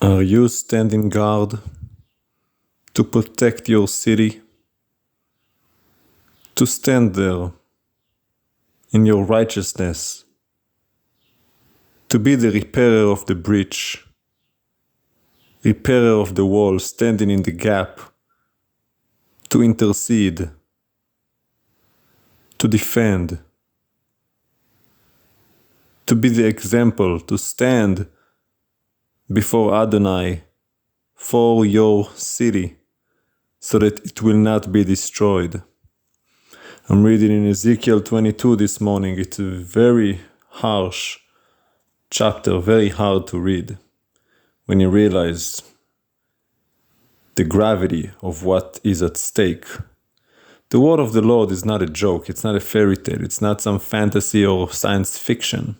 Are you standing guard to protect your city? To stand there in your righteousness, to be the repairer of the breach, repairer of the wall, standing in the gap, to intercede, to defend, to be the example, to stand before Adonai for your city, so that it will not be destroyed. I'm reading in Ezekiel 22 this morning. It's a very harsh chapter, very hard to read when you realize the gravity of what is at stake. The word of the Lord is not a joke, it's not a fairy tale, it's not some fantasy or science fiction.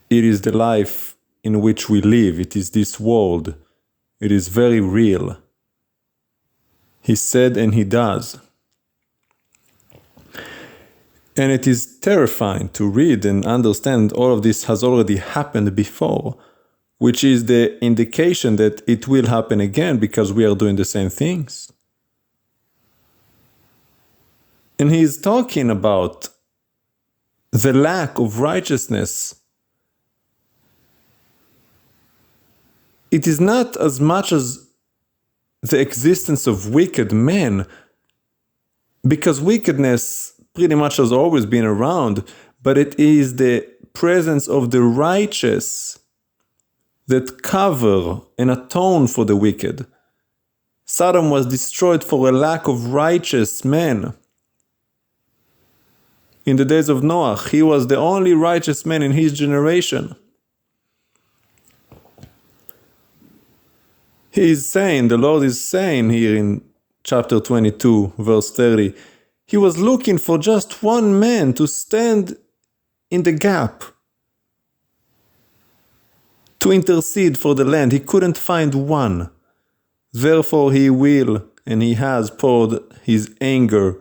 It is the life in which we live, it is this world, it is very real. He said and he does. And it is terrifying to read and understand all of this has already happened before, which is the indication that it will happen again because we are doing the same things. And he is talking about the lack of righteousness. It is not as much as the existence of wicked men, because wickedness pretty much has always been around, but it is the presence of the righteous that cover and atone for the wicked. Sodom was destroyed for a lack of righteous men. In the days of Noah, he was the only righteous man in his generation. The Lord is saying here in chapter 22, verse 30, he was looking for just one man to stand in the gap, to intercede for the land. He couldn't find one. Therefore he will, and he has poured his anger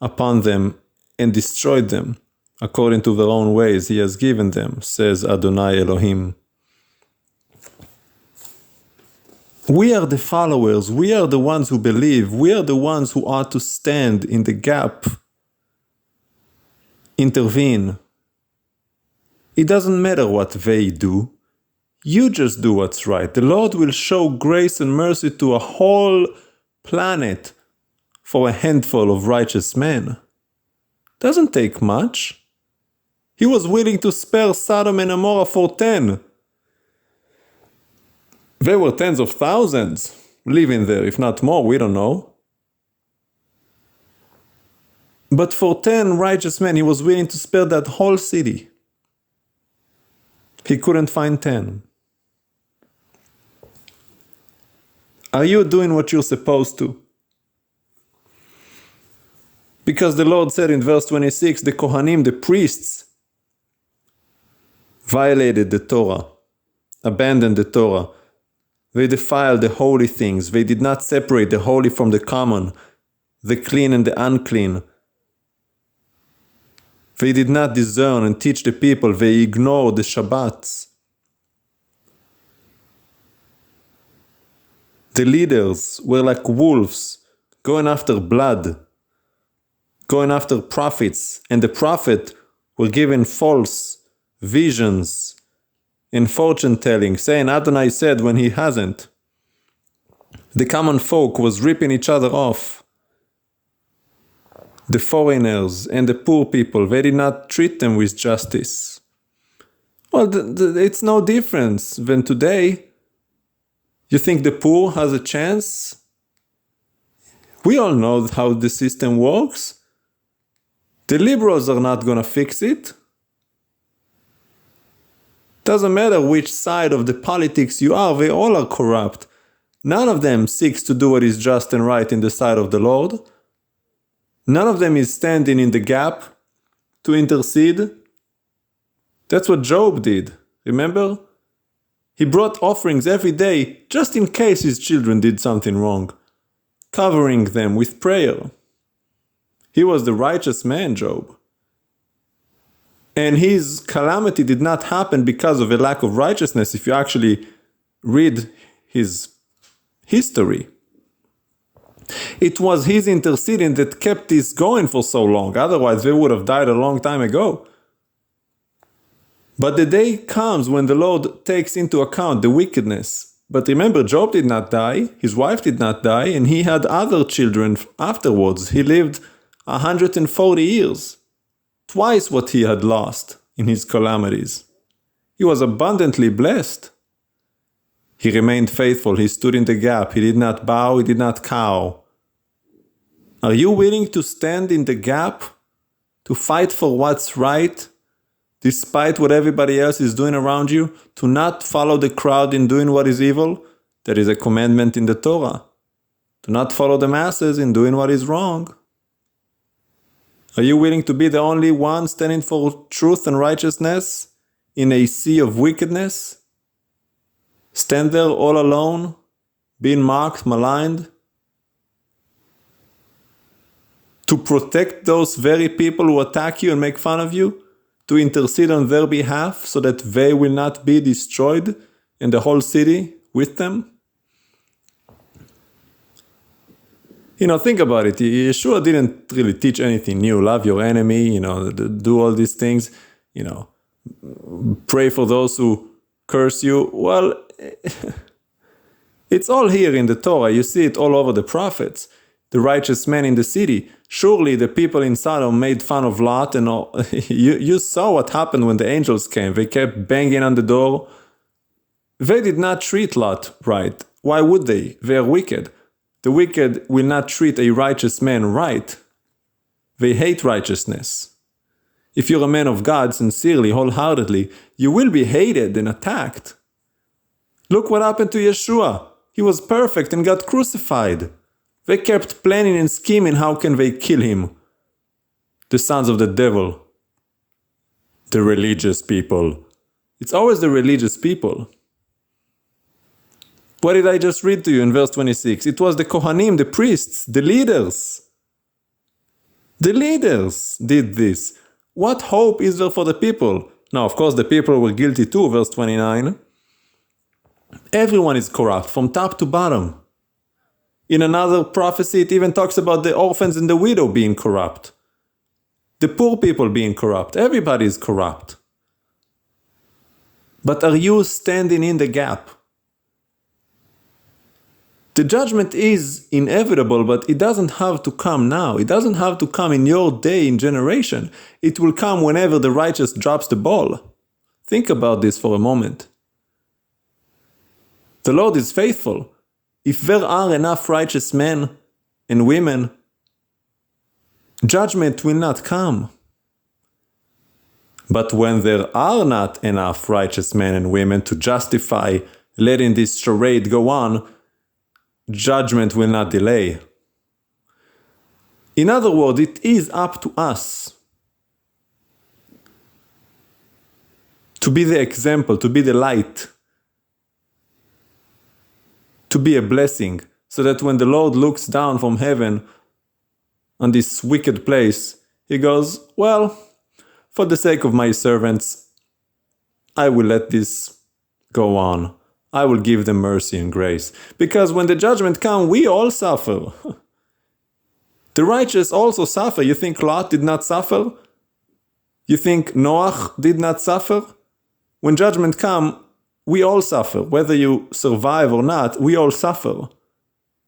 upon them and destroyed them according to their own ways he has given them, says Adonai Elohim. We are the followers, we are the ones who believe, we are the ones who ought to stand in the gap, intervene. It doesn't matter what they do, you just do what's right. The Lord will show grace and mercy to a whole planet for a handful of righteous men. Doesn't take much. He was willing to spare Sodom and Gomorrah for 10. There were tens of thousands living there, if not more, we don't know. But for 10 righteous men, he was willing to spare that whole city. He couldn't find 10. Are you doing what you're supposed to? Because the Lord said in verse 26, the Kohanim, the priests, violated the Torah, abandoned the Torah. They defiled the holy things. They did not separate the holy from the common, the clean and the unclean. They did not discern and teach the people. They ignored the Shabbats. The leaders were like wolves, going after blood, going after prophets, and the prophet were given false visions in fortune telling, saying Adonai said when he hasn't. The common folk was ripping each other off. The foreigners and the poor people, they did not treat them with justice. Well, it's no difference than today. You think the poor has a chance? We all know how the system works. The liberals are not going to fix it. Doesn't matter which side of the politics you are, they all are corrupt. None of them seeks to do what is just and right in the sight of the Lord. None of them is standing in the gap to intercede. That's what Job did, remember? He brought offerings every day just in case his children did something wrong, covering them with prayer. He was the righteous man, Job. And his calamity did not happen because of a lack of righteousness, if you actually read his history. It was his interceding that kept this going for so long. Otherwise, they would have died a long time ago. But the day comes when the Lord takes into account the wickedness. But remember, Job did not die, his wife did not die, and he had other children afterwards. He lived 140 years, twice what he had lost in his calamities. He was abundantly blessed. He remained faithful, he stood in the gap, he did not bow, he did not cow. Are you willing to stand in the gap, to fight for what's right, despite what everybody else is doing around you, to not follow the crowd in doing what is evil? That is a commandment in the Torah. To not follow the masses in doing what is wrong. Are you willing to be the only one standing for truth and righteousness in a sea of wickedness? Stand there all alone, being mocked, maligned? To protect those very people who attack you and make fun of you? To intercede on their behalf so that they will not be destroyed and the whole city with them? Think about it. Yeshua didn't really teach anything new. Love your enemy, do all these things, pray for those who curse you. Well, it's all here in the Torah. You see it all over the prophets. The righteous man in the city. Surely the people in Sodom made fun of Lot and all. You saw what happened when the angels came. They kept banging on the door. They did not treat Lot right. Why would they? They are wicked. The wicked will not treat a righteous man right. They hate righteousness. If you're a man of God, sincerely, wholeheartedly, you will be hated and attacked. Look what happened to Yeshua. He was perfect and got crucified. They kept planning and scheming how can they kill him. The sons of the devil. The religious people. It's always the religious people. What did I just read to you in verse 26? It was the Kohanim, the priests, the leaders. The leaders did this. What hope is there for the people? Now, of course, the people were guilty too, verse 29. Everyone is corrupt, from top to bottom. In another prophecy, it even talks about the orphans and the widow being corrupt. The poor people being corrupt. Everybody is corrupt. But are you standing in the gap? The judgment is inevitable, but it doesn't have to come now. It doesn't have to come in your day, in generation. It will come whenever the righteous drops the ball. Think about this for a moment. The Lord is faithful. If there are enough righteous men and women, judgment will not come. But when there are not enough righteous men and women to justify letting this charade go on, judgment will not delay. In other words, it is up to us to be the example, to be the light, to be a blessing, so that when the Lord looks down from heaven on this wicked place, he goes, well, for the sake of my servants, I will let this go on. I will give them mercy and grace. Because when the judgment comes, we all suffer. The righteous also suffer. You think Lot did not suffer? You think Noach did not suffer? When judgment comes, we all suffer. Whether you survive or not, we all suffer.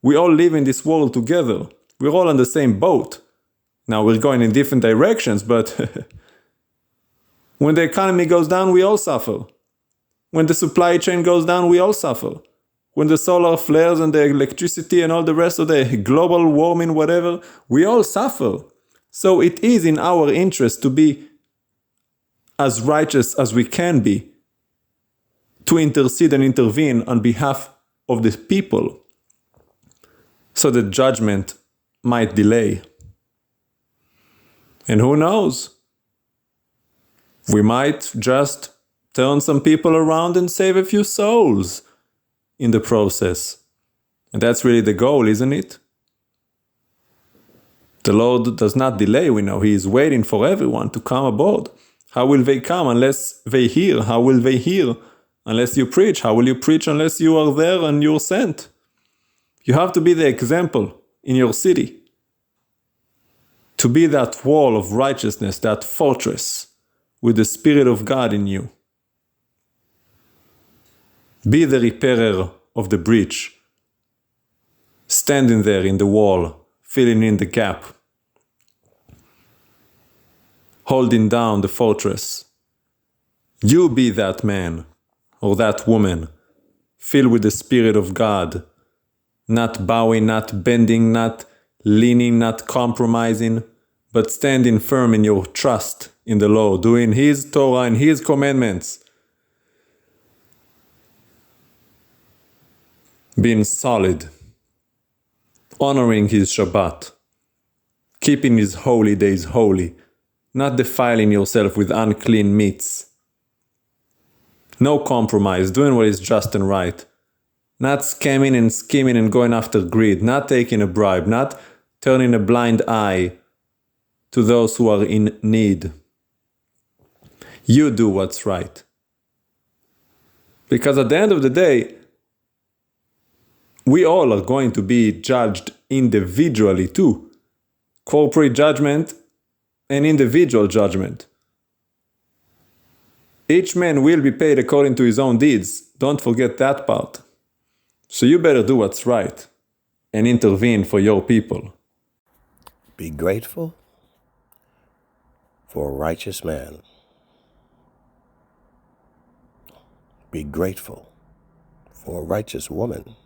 We all live in this world together. We're all on the same boat. Now we're going in different directions, but when the economy goes down, we all suffer. When the supply chain goes down, we all suffer. When the solar flares and the electricity and all the rest of the global warming, whatever, we all suffer. So it is in our interest to be as righteous as we can be, to intercede and intervene on behalf of the people, so that judgment might delay. And who knows? We might just turn some people around and save a few souls in the process. And that's really the goal, isn't it? The Lord does not delay, we know. He is waiting for everyone to come aboard. How will they come unless they hear? How will they hear unless you preach? How will you preach unless you are there and you're sent? You have to be the example in your city. To be that wall of righteousness, that fortress with the Spirit of God in you. Be the repairer of the breach, standing there in the wall, filling in the gap, holding down the fortress. You be that man or that woman, filled with the Spirit of God, not bowing, not bending, not leaning, not compromising, but standing firm in your trust in the Lord, doing His Torah and His commandments, being solid, honoring His Shabbat, keeping His holy days holy, not defiling yourself with unclean meats. No compromise, doing what is just and right. Not scamming and scheming and going after greed, not taking a bribe, not turning a blind eye to those who are in need. You do what's right. Because at the end of the day, we all are going to be judged individually too. Corporate judgment and individual judgment. Each man will be paid according to his own deeds. Don't forget that part. So you better do what's right and intervene for your people. Be grateful for a righteous man. Be grateful for a righteous woman.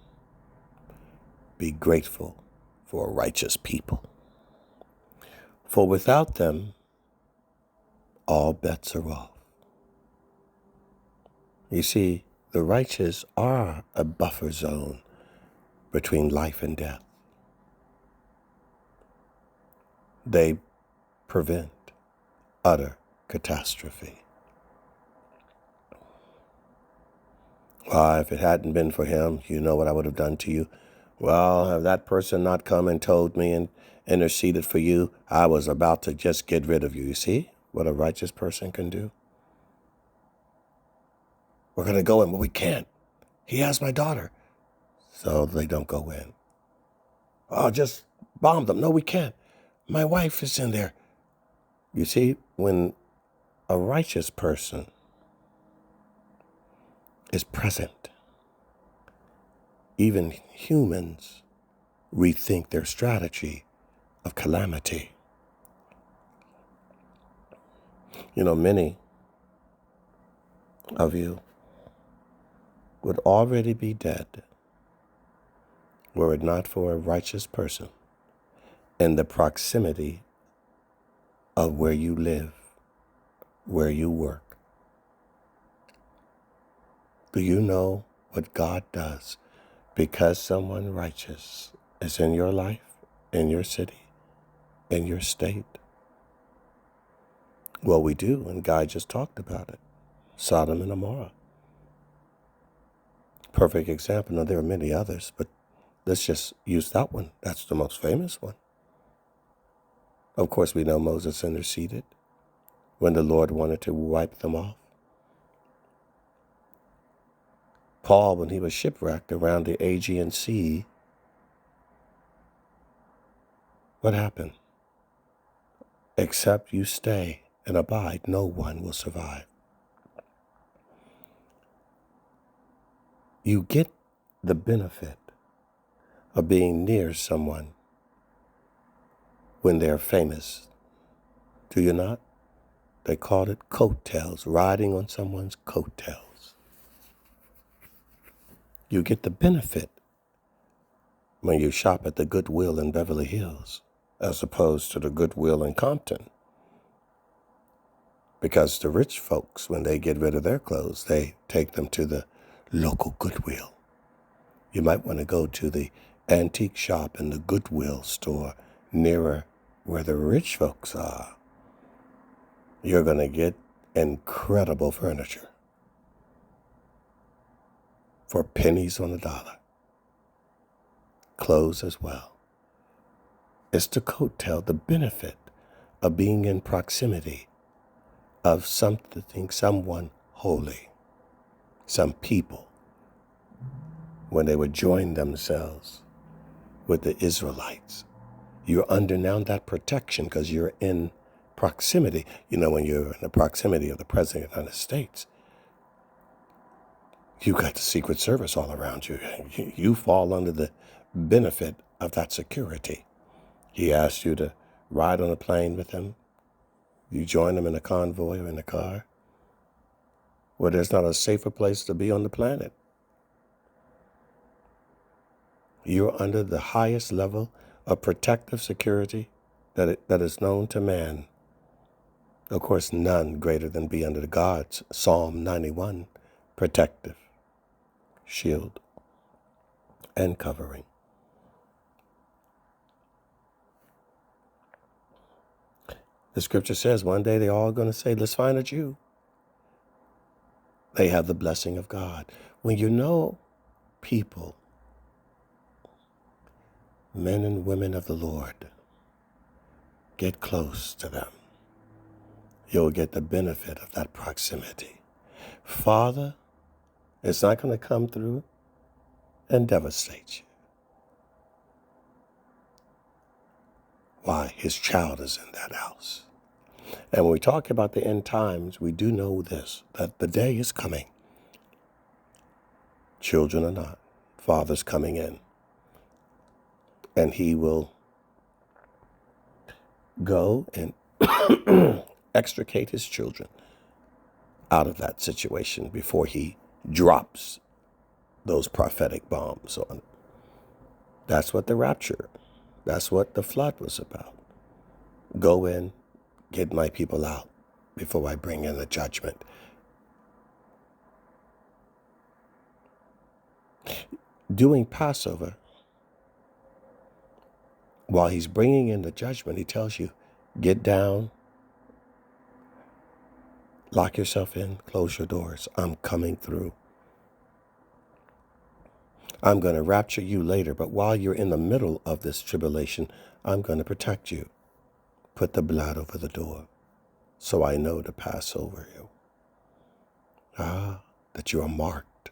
Be grateful for a righteous people. For without them, all bets are off. You see, the righteous are a buffer zone between life and death. They prevent utter catastrophe. If it hadn't been for him, you know what I would have done to you? Well, have that person not come and told me and interceded for you, I was about to just get rid of you. You see what a righteous person can do? We're going to go in, but we can't. He has my daughter. So they don't go in. Oh, just bomb them. No, we can't. My wife is in there. You see, when a righteous person is present, even humans rethink their strategy of calamity. You know, many of you would already be dead were it not for a righteous person in the proximity of where you live, where you work. Do you know what God does because someone righteous is in your life, in your city, in your state? Well, we do, and Guy just talked about it. Sodom and Gomorrah. Perfect example. Now, there are many others, but let's just use that one. That's the most famous one. Of course, we know Moses interceded when the Lord wanted to wipe them off. Paul, when he was shipwrecked around the Aegean Sea, what happened? Except you stay and abide, no one will survive. You get the benefit of being near someone when they're famous, do you not? They called it coattails, riding on someone's coattails. You get the benefit when you shop at the Goodwill in Beverly Hills as opposed to the Goodwill in Compton. Because the rich folks, when they get rid of their clothes, they take them to the local Goodwill. You might want to go to the antique shop in the Goodwill store nearer where the rich folks are. You're going to get incredible furniture for pennies on the dollar. Clothes as well. It's the coattail, the benefit of being in proximity of something, someone holy, some people, when they would join themselves with the Israelites. You're under now that protection because you're in proximity. You know, when you're in the proximity of the President of the United States, you got the Secret Service all around you. You fall under the benefit of that security. He asked you to ride on a plane with him. You join him in a convoy or in a car. Well, there's not a safer place to be on the planet. You're under the highest level of protective security that is known to man. Of course, none greater than be under the God's Psalm 91, protective, shield, and covering. The scripture says one day they're all going to say, let's find a Jew. They have the blessing of God. When you know people, men and women of the Lord, get close to them, you'll get the benefit of that proximity. Father is not going to come through and devastate you. Why? His child is in that house. And when we talk about the end times, we do know this, that the day is coming. Children are not. Father's coming in. And he will go and extricate his children out of that situation before he drops those prophetic bombs on it. That's what the rapture, that's what the flood was about. Go in, get my people out before I bring in the judgment. Doing Passover, while he's bringing in the judgment, he tells you, get down, lock yourself in, close your doors. I'm coming through. I'm going to rapture you later, but while you're in the middle of this tribulation, I'm going to protect you. Put the blood over the door so I know to pass over you. That you are marked.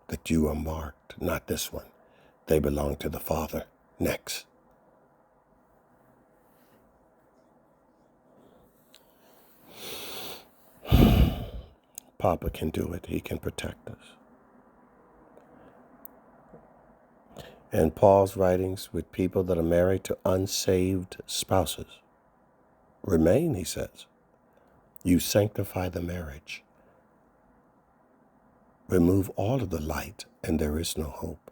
That you are marked, not this one. They belong to the Father. Next. Papa can do it. He can protect us. And Paul's writings with people that are married to unsaved spouses remain, he says. You sanctify the marriage. Remove all of the light and there is no hope.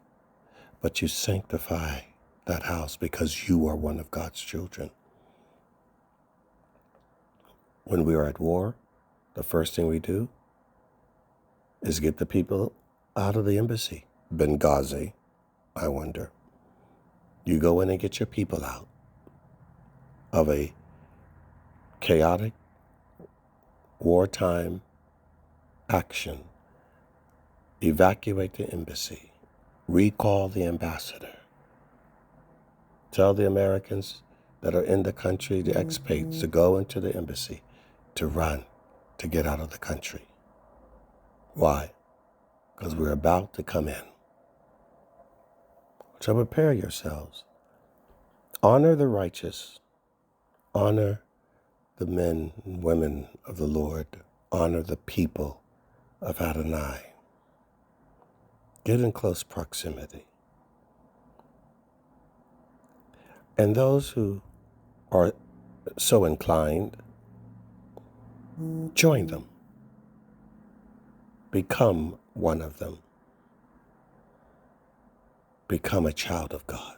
But you sanctify that house because you are one of God's children. When we are at war, the first thing we do is get the people out of the embassy. Benghazi, I wonder. You go in and get your people out of a chaotic wartime action. Evacuate the embassy. Recall the ambassador. Tell the Americans that are in the country, the expats, to go into the embassy, to run, to get out of the country. Why? Because we're about to come in. So prepare yourselves. Honor the righteous. Honor the men and women of the Lord. Honor the people of Adonai. Get in close proximity. And those who are so inclined, join them. Become one of them. Become a child of God.